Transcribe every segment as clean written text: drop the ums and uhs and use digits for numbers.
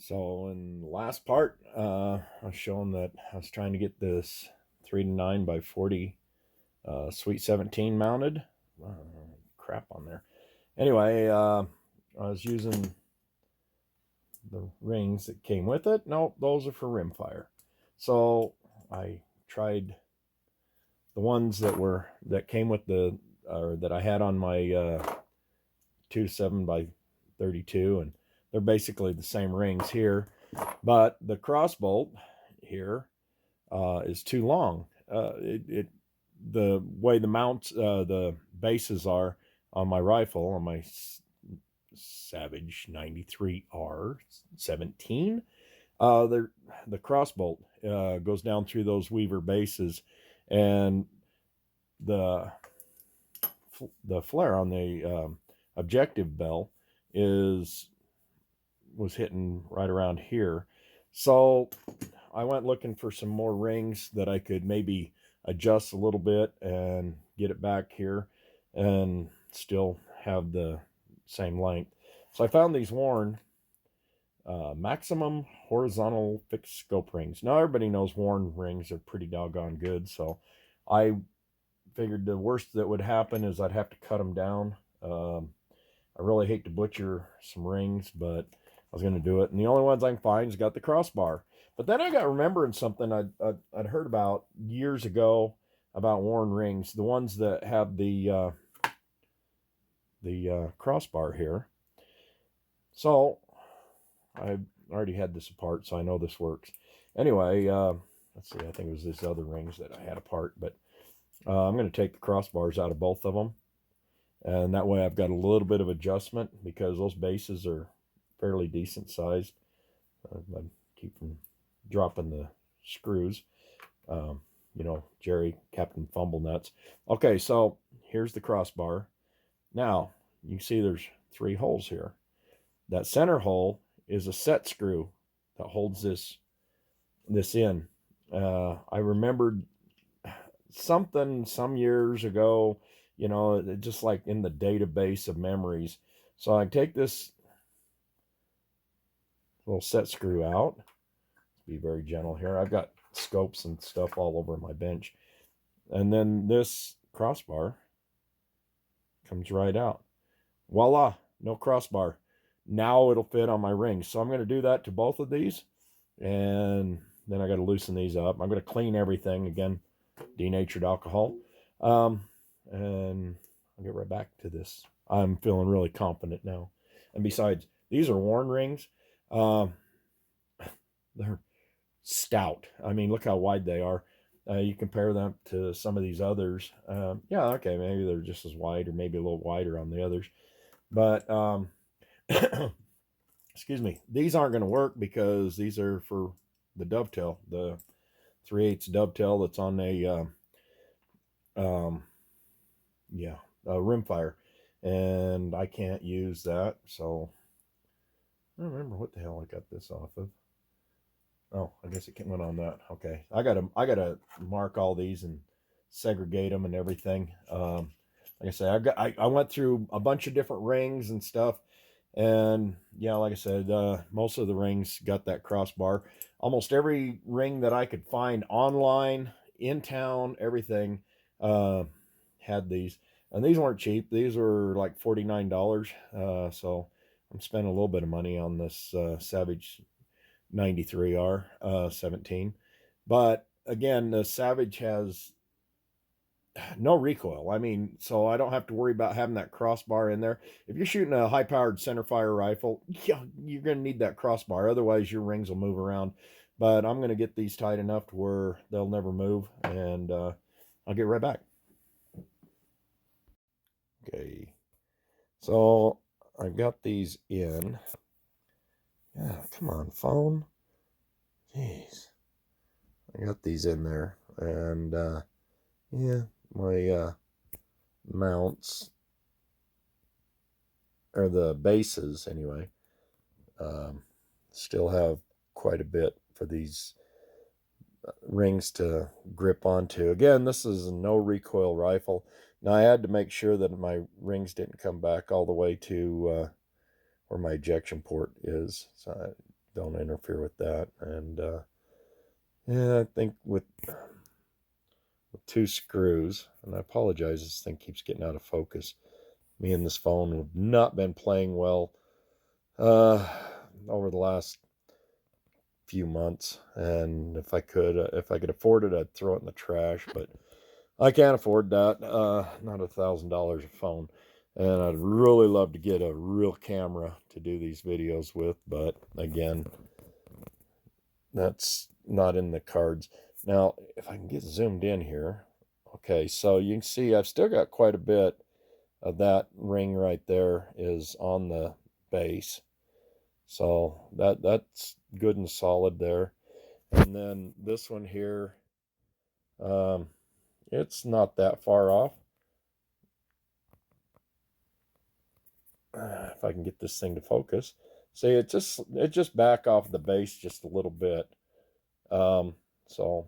So in the last part, I was showing that I was trying to get this 3 to 9 by 40 Sweet 17 mounted. Crap on there. Anyway, I was using the rings that came with it. Nope, those are for rimfire. So I tried the ones that came with the or that I had on my 2 7 by 32, and they're basically the same rings here, but the crossbolt here is too long. The way the mounts, the bases are on my rifle, on my Savage 93R 17, the crossbolt goes down through those Weaver bases, and the flare on the objective bell was hitting right around here. So I went looking for some more rings that I could maybe adjust a little bit and get it back here and still have the same length. So I found these Warren maximum horizontal fixed scope rings. Now everybody knows Warren rings are pretty doggone good, so I figured the worst that would happen is I'd have to cut them down. I really hate to butcher some rings, but I was going to do it. And the only ones I can find has got the crossbar. But then I got remembering something I'd heard about years ago about Warren rings, the ones that have the crossbar here. So I already had this apart, so I know this works. Anyway, let's see, I think it was these other rings that I had apart, but I'm going to take the crossbars out of both of them. And that way I've got a little bit of adjustment because those bases are fairly decent sized. I keep from dropping the screws. Jerry, Captain Fumble Nuts. Okay, so here's the crossbar. Now, you can see there's 3 holes here. That center hole is a set screw that holds this in. I remembered something some years ago, just like in the database of memories. So I take this little set screw out. Be very gentle here. I've got scopes and stuff all over my bench. And then this crossbar comes right out. Voila, no crossbar. Now it'll fit on my ring. So I'm going to do that to both of these. And then I got to loosen these up. I'm going to clean everything again, denatured alcohol. And I'll get right back to this. I'm feeling really confident now. And besides, these are Warren rings. They're stout. I mean, look how wide they are. You compare them to some of these others. Yeah, okay, maybe they're just as wide or maybe a little wider on the others. But, excuse me, these aren't going to work because these are for the dovetail, the 3/8 dovetail that's on a rimfire, and I can't use that. So I don't remember what the hell I got this off of. Oh, I guess it went on that. Okay, I gotta mark all these and segregate them and everything. Like I say, I went through a bunch of different rings and stuff, and yeah, like I said, most of the rings got that crossbar. Almost every ring that I could find online, in town, everything had these, and these weren't cheap. These were like $49. So I'm spending a little bit of money on this Savage 93R 17. But again, the Savage has no recoil. I mean, so I don't have to worry about having that crossbar in there. If you're shooting a high powered center fire rifle, yeah, you're going to need that crossbar. Otherwise, your rings will move around. But I'm going to get these tight enough to where they'll never move. And I'll get right back. Okay. So I've got these in. Yeah, come on, phone. Jeez. I got these in there. And yeah, my mounts, or the bases anyway, still have quite a bit for these rings to grip onto. Again, this is a no recoil rifle. Now I had to make sure that my rings didn't come back all the way to where my ejection port is. So don't interfere with that. And yeah, I think with 2 screws, and I apologize, this thing keeps getting out of focus. Me and this phone have not been playing well over the last few months, and if I could afford it, I'd throw it in the trash, but I can't afford that. Not $1,000 a phone, and I'd really love to get a real camera to do these videos with, but again, that's not in the cards. Now, if I can get zoomed in here, okay, so you can see I've still got quite a bit of that ring right there is on the base, so that's good and solid there. And then this one here, it's not that far off. If I can get this thing to focus, see, it just back off the base just a little bit. So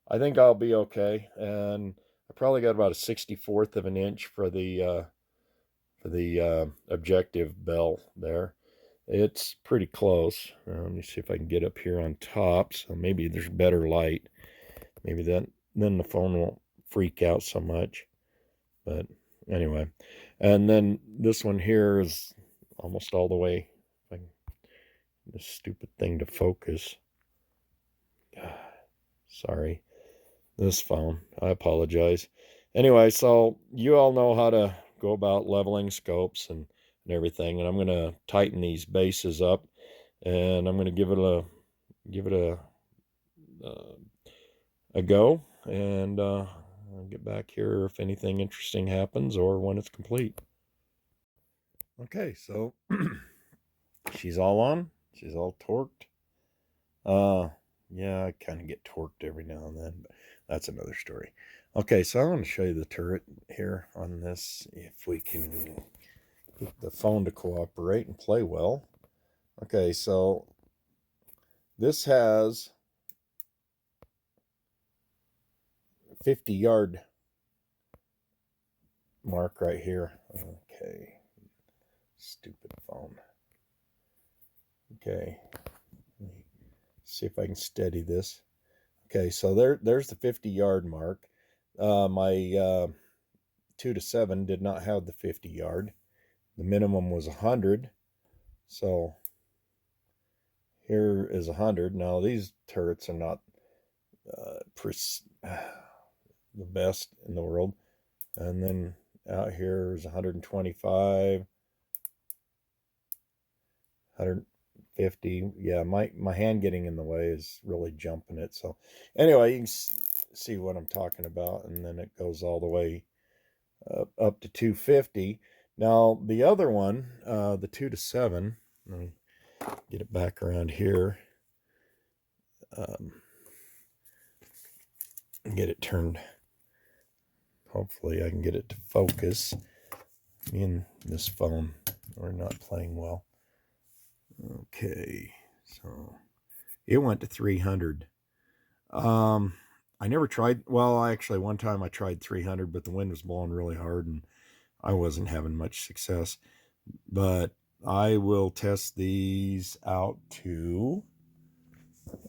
I think I'll be okay, and I probably got about a 64th of an inch for the objective bell there. It's pretty close. Let me see if I can get up here on top, so maybe there's better light. Maybe then the phone won't freak out so much. But anyway, and then this one here is almost all the way. This stupid thing to focus. Sorry, this phone. I apologize. Anyway, so you all know how to go about leveling scopes and everything, and I'm going to tighten these bases up, and I'm going to give it a go, and I'll get back here if anything interesting happens or when it's complete. Okay, so she's all on. She's all torqued. Yeah, I kind of get torqued every now and then, but that's another story. Okay, so I want to show you the turret here on this, if we can get the phone to cooperate and play well. Okay, so this has 50-yard mark right here. Okay, stupid phone. Okay, let me see if I can steady this. Okay, so there's the 50-yard mark. My 2 to 7 did not have the 50-yard. The minimum was 100. So here is 100. Now these turrets are not the best in the world. And then out here is 125, 150. Yeah, my hand getting in the way is really jumping it. So anyway, you can see what I'm talking about. And then it goes all the way up to 250. Now the other one, the 2 to 7, let me get it back around here, get it turned. Hopefully I can get it to focus. Me and this phone are not playing well. Okay, so it went to 300. I never tried, well, actually one time I tried 300, but the wind was blowing really hard and I wasn't having much success. But I will test these out to,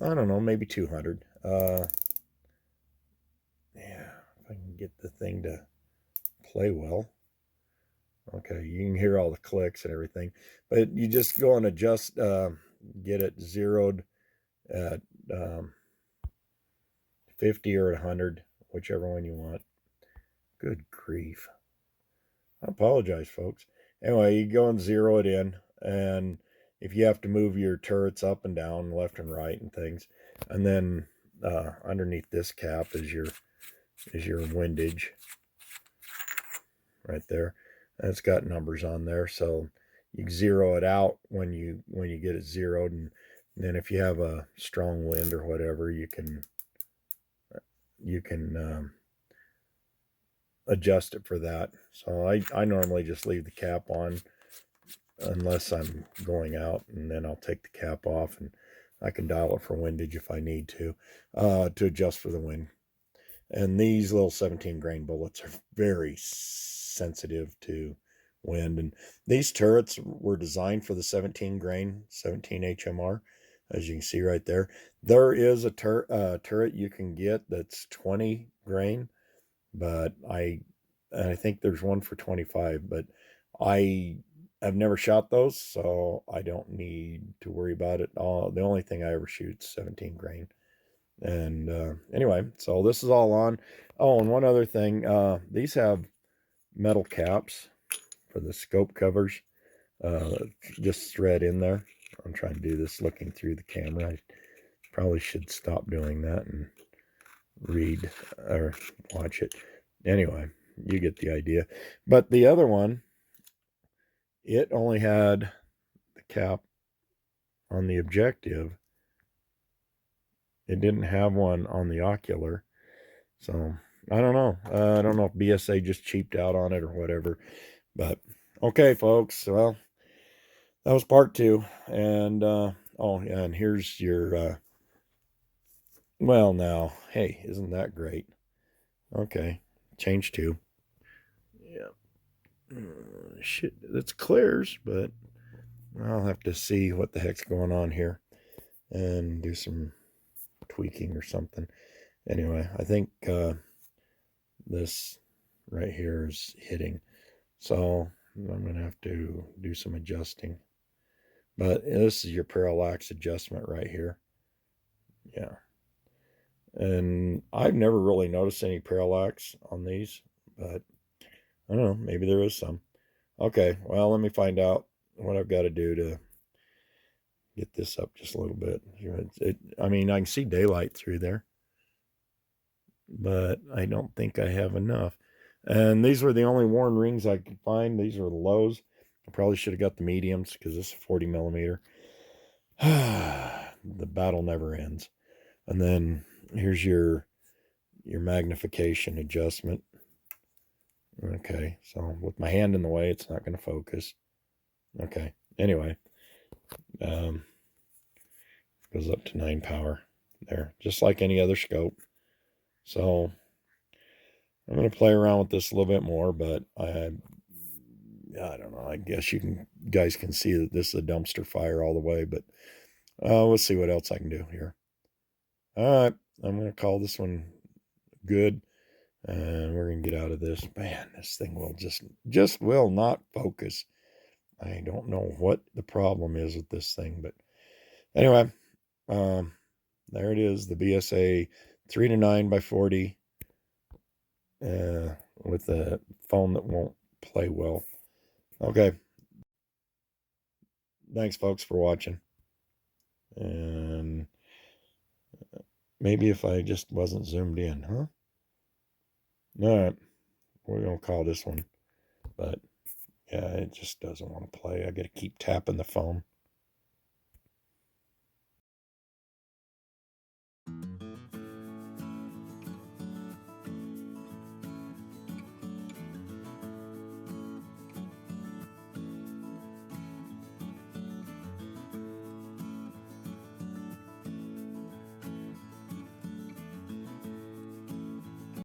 I don't know, maybe 200. Yeah, if I can get the thing to play well. Okay, you can hear all the clicks and everything, but you just go and adjust, get it zeroed at 50 or 100, whichever one you want. Good grief. I apologize, folks. Anyway, you go and zero it in, and if you have to move your turrets up and down, left and right and things, and then underneath this cap is your windage right there. And it's got numbers on there, so you can zero it out when you get it zeroed, and then if you have a strong wind or whatever, you can adjust it for that. So I normally just leave the cap on unless I'm going out, and then I'll take the cap off, and I can dial it for windage if I need to adjust for the wind. And these little 17 grain bullets are very sensitive to wind, and these turrets were designed for the 17 grain 17 HMR, as you can see right there. There is a turret you can get that's 20 grain, but I think there's one for 25, but I've never shot those, so I don't need to worry about it. The only thing I ever shoot is 17 grain. And anyway, so this is all on. Oh, and one other thing, these have metal caps for the scope covers. Just thread in there. I'm trying to do this looking through the camera. I probably should stop doing that and read or watch it. Anyway, you get the idea. But the other one, it only had the cap on the objective. It didn't have one on the ocular. So I don't know. I don't know if BSA just cheaped out on it or whatever. But okay, folks. Well, that was part 2. And oh, yeah, and here's your well, now, hey, isn't that great? Okay, change 2. Yeah. Shit, it's clears, but I'll have to see what the heck's going on here and do some tweaking or something. Anyway, I think this right here is hitting. So I'm going to have to do some adjusting. But this is your parallax adjustment right here. Yeah. And I've never really noticed any parallax on these, but I don't know, maybe there is some. Okay, well, let me find out what I've got to do to get this up just a little bit. I mean, I can see daylight through there, but I don't think I have enough. And these were the only worn rings I could find. These were the lows. I probably should have got the mediums because this is 40 millimeter. The battle never ends. And then here's your magnification adjustment. Okay, so with my hand in the way, it's not going to focus. Okay, anyway, goes up to 9 power there, just like any other scope. So I'm going to play around with this a little bit more, but I don't know. I guess guys can see that this is a dumpster fire all the way, but we'll see what else I can do here. All right, I'm going to call this one good, and we're going to get out of this. Man, this thing will just will not focus. I don't know what the problem is with this thing, but anyway, there it is, the BSA 3-9 by 40 with a phone that won't play well. Okay. Thanks, folks, for watching. And maybe if I just wasn't zoomed in, huh? All right. We're going to call this one. But, yeah, it just doesn't want to play. I got to keep tapping the phone.